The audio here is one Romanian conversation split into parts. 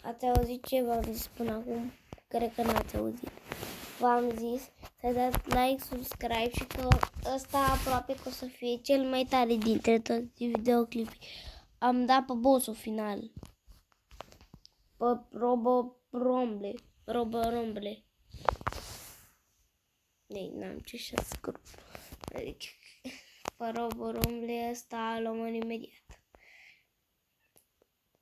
Ați auzit ce v-am zis până acum? Cred că n-ați auzit. V-am zis să dați like, subscribe și că ăsta aproape că o să fie cel mai tare dintre toți videoclipii. Am dat pe boss-ul final. Pe Roboromble. Ei, n-am ce să scriu. Deci, pe Roboromble ăsta îl omor imediat.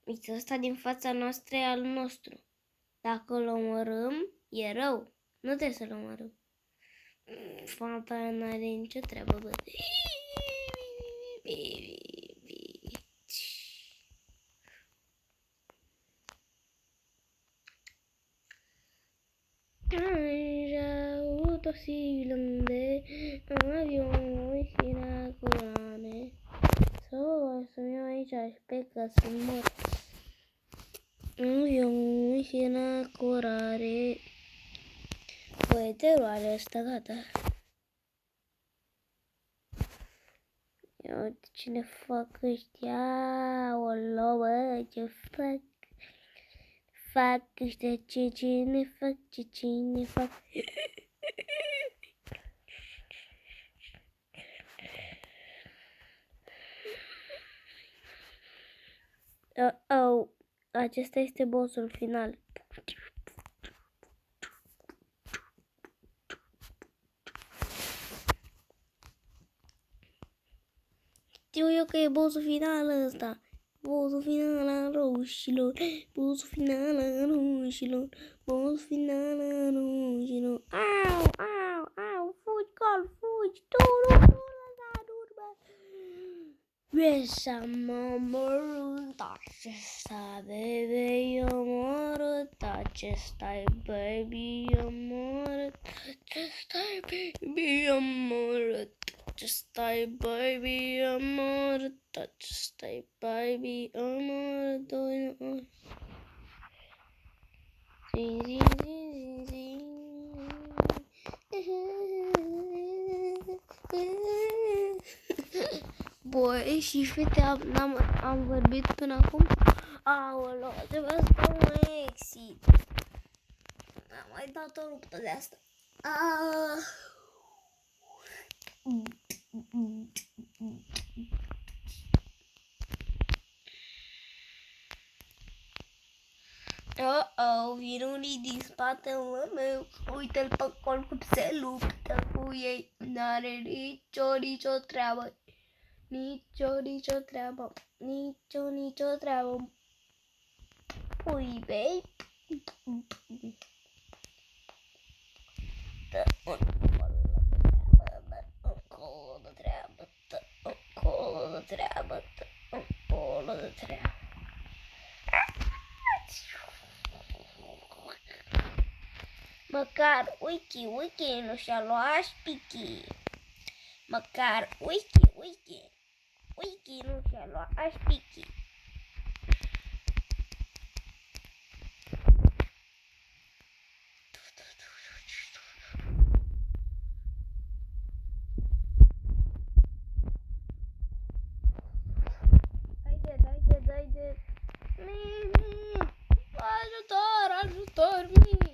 Uite, ăsta din fața noastră e al nostru. Dacă îl omorâm, e rău. Nu trebuie să-l omorâm. Fata aia n-are nicio treabă, bă. Autosilande, avion și racoane. Să-mi iau aici și pe că sunt mort. Avion și racorare. Băi, te roare ăsta, gata. Ia uite cine fac ăștia. Olo, bă, ce fac? Fac ăștia ce cine fac, ce cine fac. Oh, acesta este bossul final. Știu eu că e bossul final ăsta. Bossul final al roșilor. Bossul final al roșilor. Bossul final al roșilor. Au, au, au, fugi, Col, fugi. Tu nu lăsa în urmă. Besa mă omorât, acesta bebe e omorât, acesta-i baby e omorât, acesta-i baby e omorât, acesta-i baby e omorât, acesta-i baby e omorât, zin, zin, zin, zin, Băi, și fete, am vorbit până acum. Aolo, trebuie să dau un exit. Am mai dat o luptă de asta. Vin unii din spatele meu. Uite-l pe Col cum se luptă cu ei. N-are nicio treabă. Nicio treabă. Nicio treabă. Pui bei. Încolo de treabă. Măcar Wiki nu și-a luat șpichi. Măcar Wiki nu și-a luat șpichi. Haide. Mimi, ajutor, Mimi.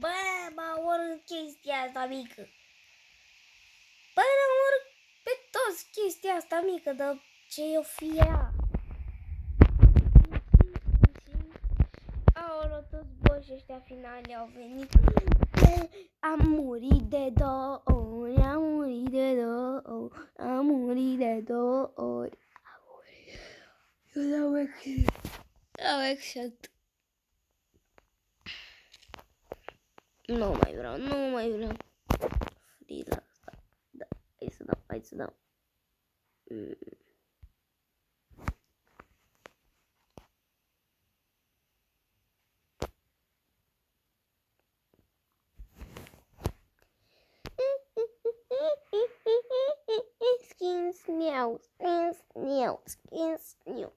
Bă, mă urât chestia asta mică. Bă, mă urât pe toți chestia asta mică, dar ce-o fi ea? Aolo, toți boșii ăștia finali au venit. Am murit de 2 ori, am murit de 2 ori. Eu dau exit. Nu mai vreau. Friza asta. Da, hai să dau. Skins new.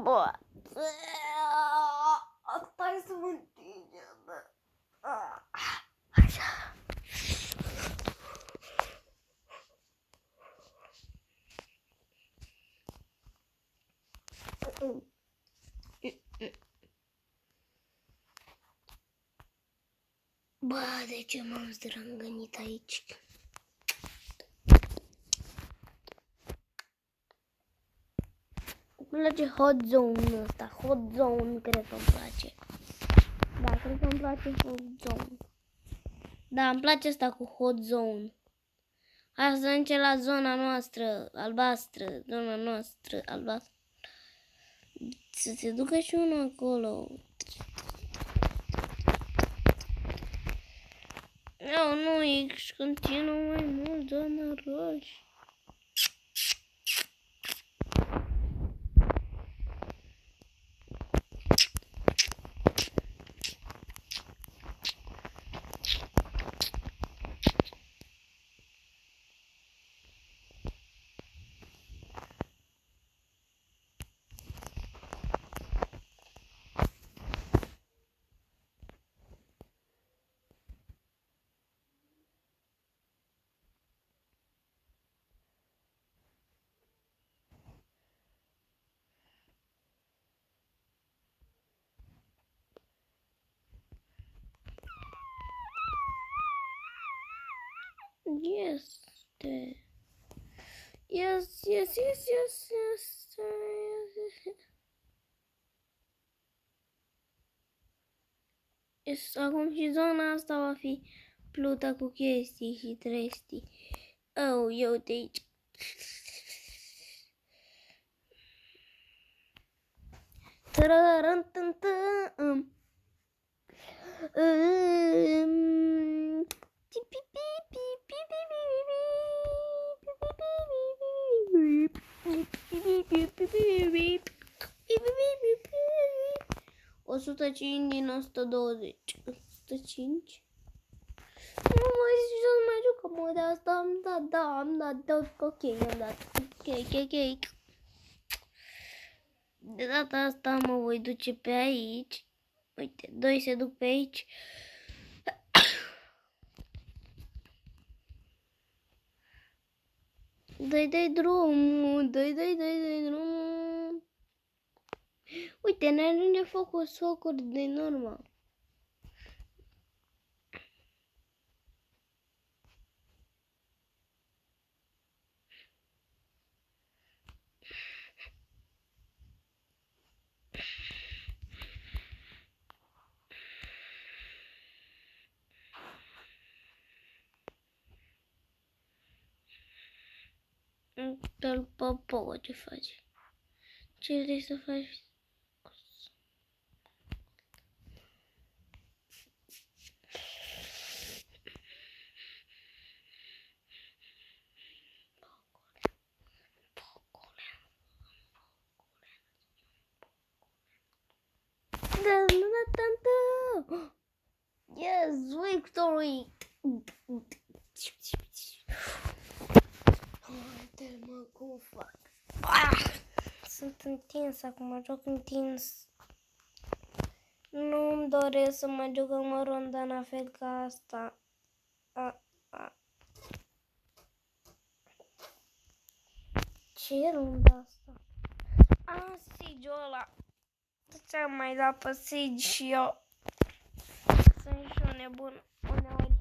Bă, asta Bă, de ce m-am zdrângănit aici? Îmi place Hot Zone ăsta. Hot Zone cred că îmi place. Da, cred că îmi place Hot Zone. Da, îmi place asta cu Hot Zone. Hai să încep la zona noastră albastră. Zona noastră albastră. Să se ducă și unul acolo. Nu, e continuă mai mult zona roșie. Este. Yes. Acum și zona asta va fi plută cu chestii și trestii. Oh, eu de aici. O 105 din 120. 105. Nu mai zic să mai jucăm o de asta. Am dat. Ok, am dat. Ok. De data asta mă voi duce pe aici. Uite, 2 se duc pe aici. Dai drumul. Uite, ne ajunge focuri de normal. Dar popo, ce faci? Ce vrei să faci? Yes, victory! Uite-mă cum fac. Sunt întins acum, joc întins. Nu-mi doresc să mai jucăm o rondă la fel ca asta. Ce e runda asta? Siege-ul ăla. De ce am mai dat pe Siege și eu? Sunt și o nebun uneori.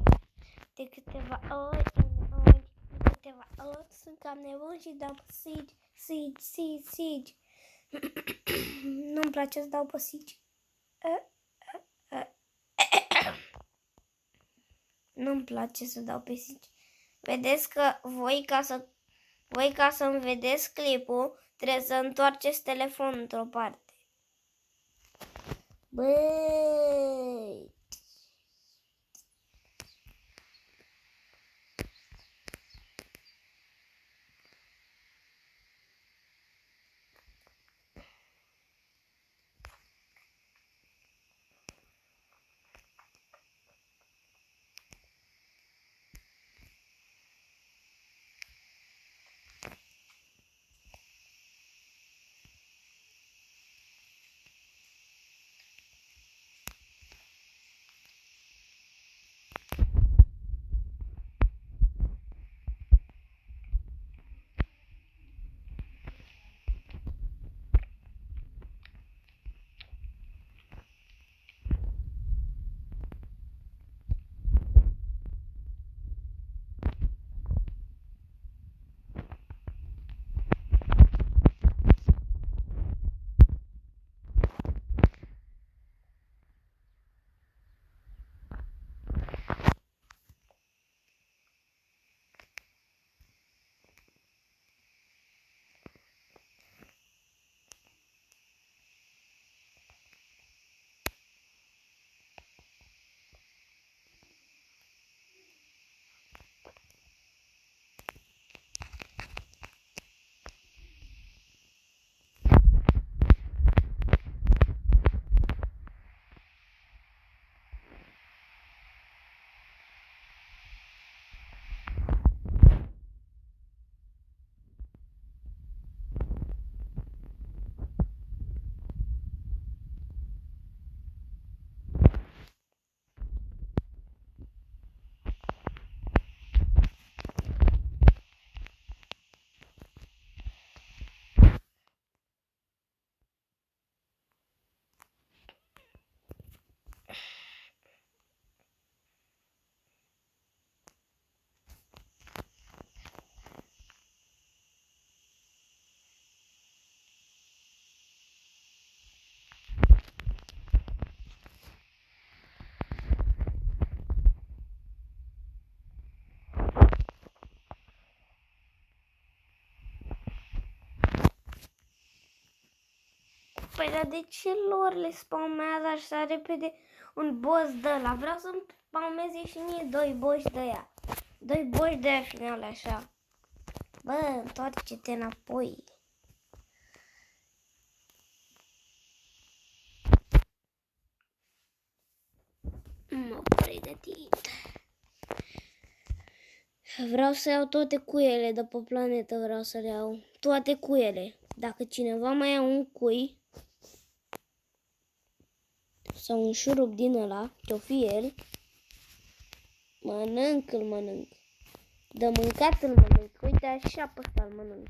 De câteva ori. Sunt cam nebun și dau pe Siege. Nu-mi place să dau pe Siege. Nu-mi place să dau pe Siege. Vedeți că voi ca să-mi vedeți clipul, trebuie să întoarceți telefonul într-o parte. Băi! Păi, dar de ce lor le spawnează așa repede un boss de ăla? Vreau să-mi spawmeze și mie 2 boși de aia. 2 boși de aia finale așa. Bă, întoarce-te înapoi. M-am pregătit. Vreau să iau toate cuiele de pe planetă, vreau să le iau. Toate cuiele. Dacă cineva mai ia un cui sau un șurub din ăla, ce-o fi el, mănânc, îl mănânc. De mâncat îl mănânc. Uite așa pe ăsta îl mănânc.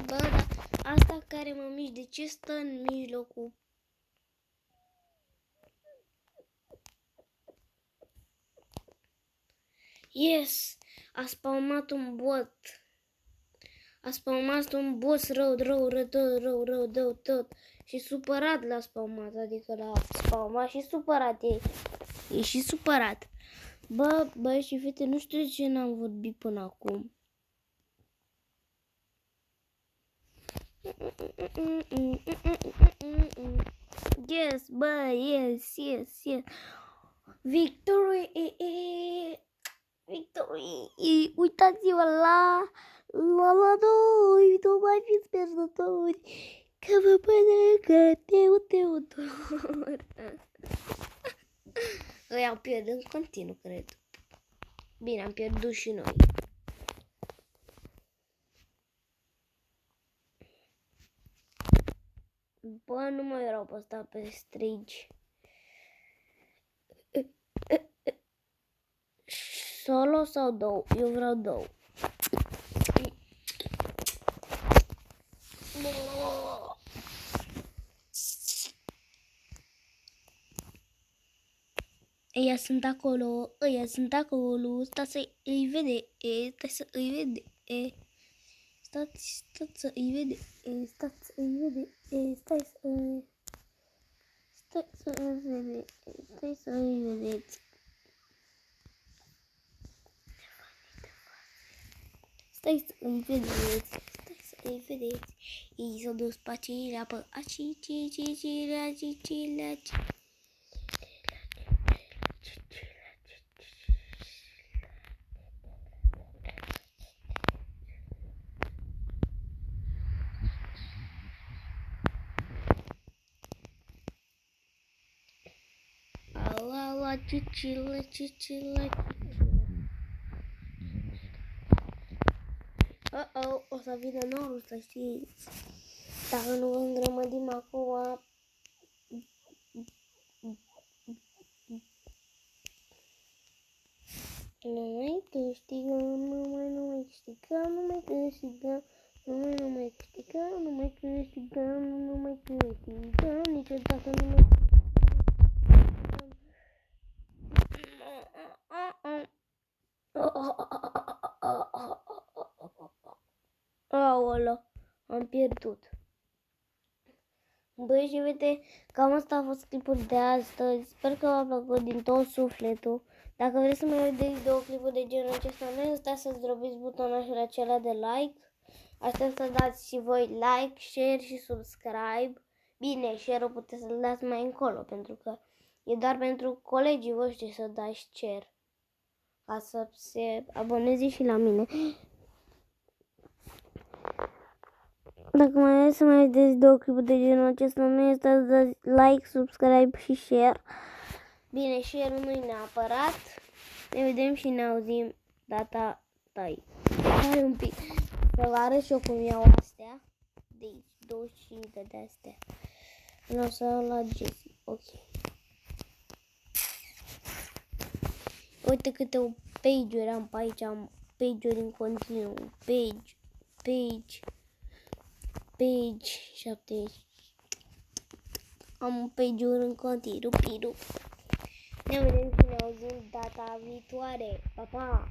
Bă, dar asta care mă mișc, de ce stă în mijlocul? Yes! A spawmat un bot. A spawmat un boss rău tot. Și supărat l-a spawmat, adică l-a spawmat și supărat e. E și supărat. Bă, și fete, nu știu de ce n-am vorbit până acum. Yes, bă, yes. Victory! Victory! Uitați-vă la 2! Nu mai fiți pierdători! Că vă pădă Teodor! Ăia au pierdut în continuu, cred. Bine, am pierdut și noi. Bă, nu mai erau pe ăsta pe strigi. Solo sau două? Eu vreau două. Ăia sunt acolo, stați să îi vede, stați să îi vede, stați să îi vede, stați să îi vede, stai să îi vedeți. Stai să îi vedeți, ei s-au dus pe acelea, pe acilea. Cicila. O să vină norul, să știți. Dacă nu vă îngrămădim acum... Nu mai câștigăm, nu mai câștigăm, niciodată nu mai câștigăm. Aoleu, am pierdut. Băi, și uite, cam asta a fost clipul de astăzi. Sper că v-a plăcut din tot sufletul. Dacă vreți să mai vedeți 2 clipuri de genul acesta, nu uitați să drobiți butonul acela de like. Aștept să dați și voi like, share și subscribe. Bine, share-ul puteți să-l dați mai încolo, pentru că e doar pentru colegii voștri să dați share, ca să se aboneze și la mine. Dacă mai vreți să mai vedeți 2 clipuri de genul acesta, nu uitați să dați like, subscribe și share. Bine, share-ul nu-i neapărat. Ne vedem și ne auzim data tai. Hai un pic să vă arăt și eu cum iau astea. De aici, 25 de astea. Vreau să la Jessie. Ok. Uite câte page-uri am pe aici. Am page-uri în continuu. Page 70. Am un page-uri în continuu. Ne vedem și ne auzim data viitoare. Pa, pa!